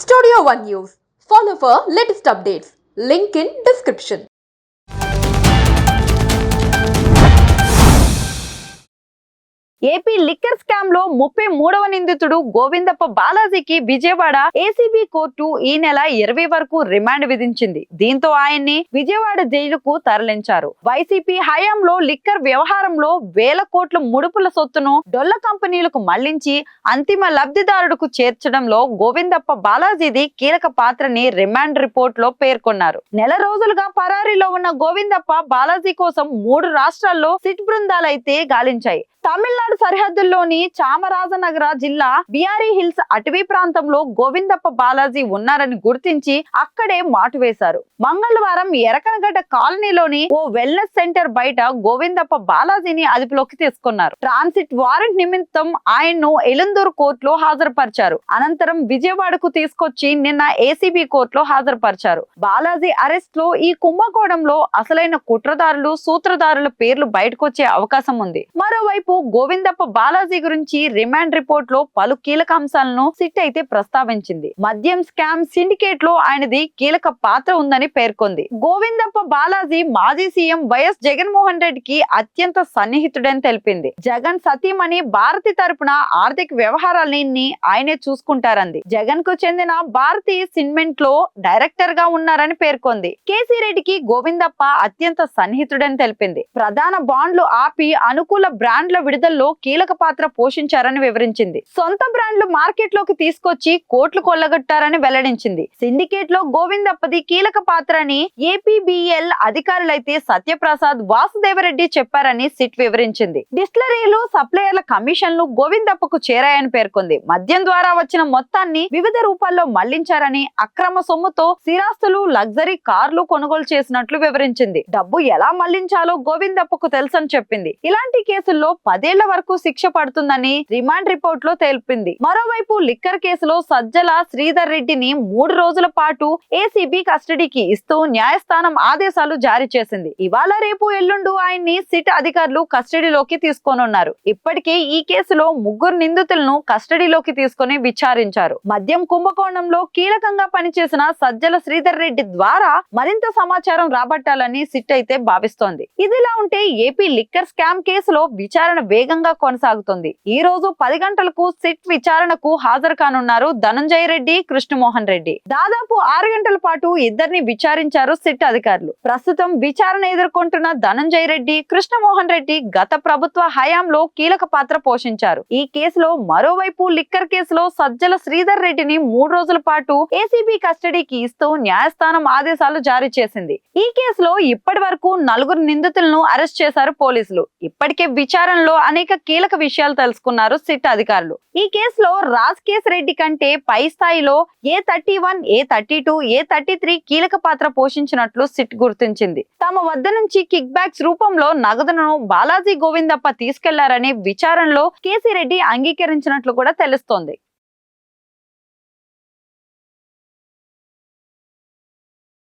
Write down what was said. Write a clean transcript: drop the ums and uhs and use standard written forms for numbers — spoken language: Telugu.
Studio One News. Follow for latest updates. Link in description. AP liquor scam లో 33వ నిందితుడు గోవిందప్ప బాలాజీకి విజయవాడ ఏసీబీ కోర్టు ఈ నెల 20 వరకు రిమాండ్ విధించింది. దీంతో ఆయన్ని విజయవాడ జైలుకు తరలించారు. వైసీపీ హయాంలో లిక్కర్ వ్యవహారంలో వేల కోట్ల ముడుపుల సొత్తును డొల్ల కంపెనీలకు మళ్లించి అంతిమ లబ్ధిదారుడుకు చేర్చడంలో గోవిందప్ప బాలాజీది కీలక పాత్రని రిమాండ్ రిపోర్ట్ లో పేర్కొన్నారు. నెల రోజులుగా పరారీలో ఉన్న గోవిందప్ప బాలాజీ కోసం 3 రాష్ట్రాల్లో సిట్ బృందాలైతే గాలించాయి. తమిళనాడు సరిహద్దుల్లోని చామరాజనగర జిల్లా బిఆర్ఈ హిల్స్ అటవీ ప్రాంతంలో గోవిందప్ప బాలాజీ ఉన్నారని గుర్తించి అక్కడే మాటు వేశారు. మంగళవారం ఎరకనగడ్డ కాలనీలోని ఓ వెల్నెస్ సెంటర్ బయట గోవిందప్ప బాలాజీని అదుపులోకి తీసుకున్నారు. ట్రాన్సిట్ వారెంట్ నిమిత్తం ఆయన్ను ఎలుందూరు కోర్టులో హాజరుపరిచారు. అనంతరం విజయవాడకు తీసుకొచ్చి నిన్న ఏసీబీ కోర్టులో హాజరుపరిచారు. బాలాజీ అరెస్ట్ లో ఈ కుంభకోణంలో అసలైన కుట్రదారులు, సూత్రధారుల పేర్లు బయటకొచ్చే అవకాశం ఉంది. మరోవైపు గోవిందప్ప బాలాజీ గురించి రిమాండ్ రిపోర్ట్ లో పలు కీలక అంశాలను సిట్ అయితే ప్రస్తావించింది. మద్యం స్కామ్ సిండికేట్ లో ఆయనది కీలక పాత్ర ఉందని పేర్కొంది. గోవిందప్ప బాలాజీ మాజీ సీఎం వైఎస్ జగన్మోహన్ రెడ్డికి అత్యంత సన్నిహితుడని తెలిపింది. జగన్ సతీమణి భారతి తరపున ఆర్థిక వ్యవహారాలన్నీ ఆయనే చూసుకుంటారంది. జగన్ కు చెందిన భారతి సిన్మెంట్ లో డైరెక్టర్ గా ఉన్నారని పేర్కొంది. కేసీ రెడ్డికి గోవిందప్ప అత్యంత సన్నిహితుడని తెలిపింది. ప్రధాన బాండ్లు ఆపి అనుకూల బ్రాండ్ల విడుదలలో కీలక పాత్ర పోషించారని వివరించింది. సొంత బ్రాండ్లు మార్కెట్ లోకి తీసుకొచ్చి కోట్లు కొల్లగొట్టారని వెల్లడించింది. సిండికేట్ లో గోవిందప్పది కీలక పాత్ర అని ఏపీబీఎల్ అధికారులైతే సత్యప్రసాద్, వాసుదేవరెడ్డి చెప్పారని సిట్ వివరించింది. డిస్టిలరీలు, సప్లయర్ల కమిషన్లు గోవిందప్పకు చేరాయని పేర్కొంది. మద్యం ద్వారా వచ్చిన మొత్తాన్ని వివిధ రూపాల్లో మళ్లించారని, అక్రమ సొమ్ముతో స్థిరాస్తులు, లగ్జరీ కార్లు కొనుగోలు చేసినట్లు వివరించింది. డబ్బు ఎలా మళ్లించాలో గోవిందప్పకు తెలుసని చెప్పింది. ఇలాంటి కేసుల్లో 10 ఏళ్ల వరకు శిక్ష పడుతుందని రిమాండ్ రిపోర్ట్ లో తెలిపింది. మరోవైపు లిక్కర్ కేసులో సజ్జల శ్రీధర్ రెడ్డిని 3 రోజుల పాటు ఏసీబీ కస్టడీకి ఇస్తూ న్యాయస్థానం ఆదేశాలు జారీ చేసింది. ఇవాళ, రేపు, ఎల్లుండు ఆయన్ని సిట్ అధికారులు కస్టడీలోకి తీసుకోనున్నారు. ఇప్పటికే ఈ కేసులో 3 నిందితులను కస్టడీలోకి తీసుకుని విచారించారు. మద్యం కుంభకోణంలో కీలకంగా పనిచేసిన సజ్జల శ్రీధర్ రెడ్డి ద్వారా మరింత సమాచారం రాబట్టాలని సిట్ అయితే భావిస్తోంది. ఇదిలా ఉంటే ఏపీ లిక్కర్ స్కామ్ కేసులో విచారణ వేగంగా కొనసాగుతుంది. ఈ రోజు 10 గంటలకు సిట్ విచారణకు హాజరు కానున్నారు ధనంజయ రెడ్డి, కృష్ణమోహన్ రెడ్డి. దాదాపు 6 గంటల పాటు ఇద్దరిని విచారించారు సిట్ అధికారులు. ప్రస్తుతం విచారణ ఎదుర్కొంటున్న ధనంజయ రెడ్డి, కృష్ణమోహన్ రెడ్డి గత ప్రభుత్వ హయాంలో కీలక పాత్ర పోషించారు. ఈ కేసులో మరోవైపు లిక్కర్ కేసులో సజ్జల శ్రీధర్ రెడ్డిని 3 రోజుల పాటు ఏసీబీ కస్టడీకి ఇస్తూ న్యాయస్థానం ఆదేశాలు జారీ చేసింది. ఈ కేసులో ఇప్పటి వరకు 4 నిందితులను అరెస్ట్ చేశారు పోలీసులు. ఇప్పటికే విచారణలో అనేక కీలక విషయాలు తెలుసుకున్నారు సిట్ అధికారులు. ఈ కేసులో రాజ్ రెడ్డి కంటే పై స్థాయిలో A31, A32, A33 కీలక పాత్ర పోషించినట్లు సిట్ గుర్తించింది. తమ వద్ద నుంచి కిక్ బ్యాక్స్ రూపంలో నగదును బాలాజీ, గోవిందప్ప తీసుకెళ్లారని విచారణలో కేసీ రెడ్డి అంగీకరించినట్లు కూడా తెలుస్తోంది.